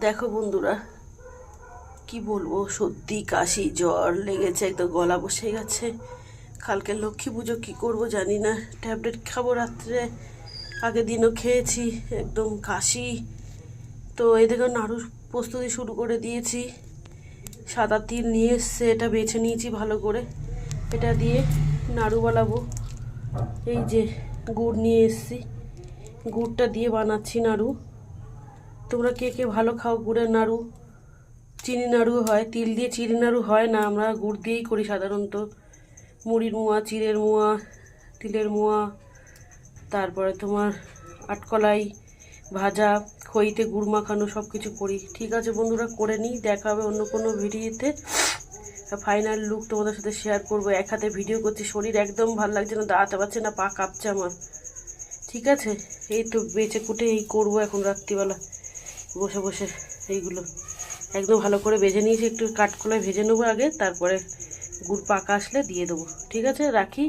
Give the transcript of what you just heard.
দেখো বন্ধুরা, কি বলবো, সত্যি কাশি জ্বর লেগেছে, একদম গলা বসে গেছে। কালকে লক্ষ্মী পুজো, কী করবো জানি না। ট্যাবলেট খাবো রাত্রে, আগের দিনও খেয়েছি, একদম কাশি। তো এই দেখো নাড়ুর প্রস্তুতি শুরু করে দিয়েছি। সাদা তিল নিয়ে এসছে, এটা বেছে নিয়েছি ভালো করে। এটা দিয়ে নাড়ু বানাবো। এই যে গুড় নিয়ে এসছি, গুড়টা দিয়ে বানাচ্ছি নাড়ু। তোমরা কে কে ভালো খাও গুড়ের নাড়ু? চিনি নাড়ু হয়, তিল দিয়ে চিনি নাড়ু হয় না, আমরা গুড় দিয়েই করি সাধারণত। মুড়ির মোয়া, চিড়ের মোয়া, তিলের মোয়া, তারপরে তোমার আটকলাই ভাজা, খইতে গুড় মাখানো, সব কিছু করি। ঠিক আছে বন্ধুরা, করে নিই, দেখা হবে অন্য কোনো ভিডিওতে। ফাইনাল লুক তোমাদের সাথে শেয়ার করবো। এক হাতে ভিডিও করছি, শরীর একদম ভালো লাগছে না, দাঁড়াতে পারছে না, পা কাঁপছে আমার। ঠিক আছে, এই তো বেচে কুটে এই করবো এখন রাত্রিবেলা বসে বসে। এইগুলো একদম ভালো করে ভেজে নিয়েছি, একটু কাঠকলায় ভেজে নেবো আগে, তারপরে গুড় পাকা আসলে দিয়ে দেবো। ঠিক আছে, রাখি।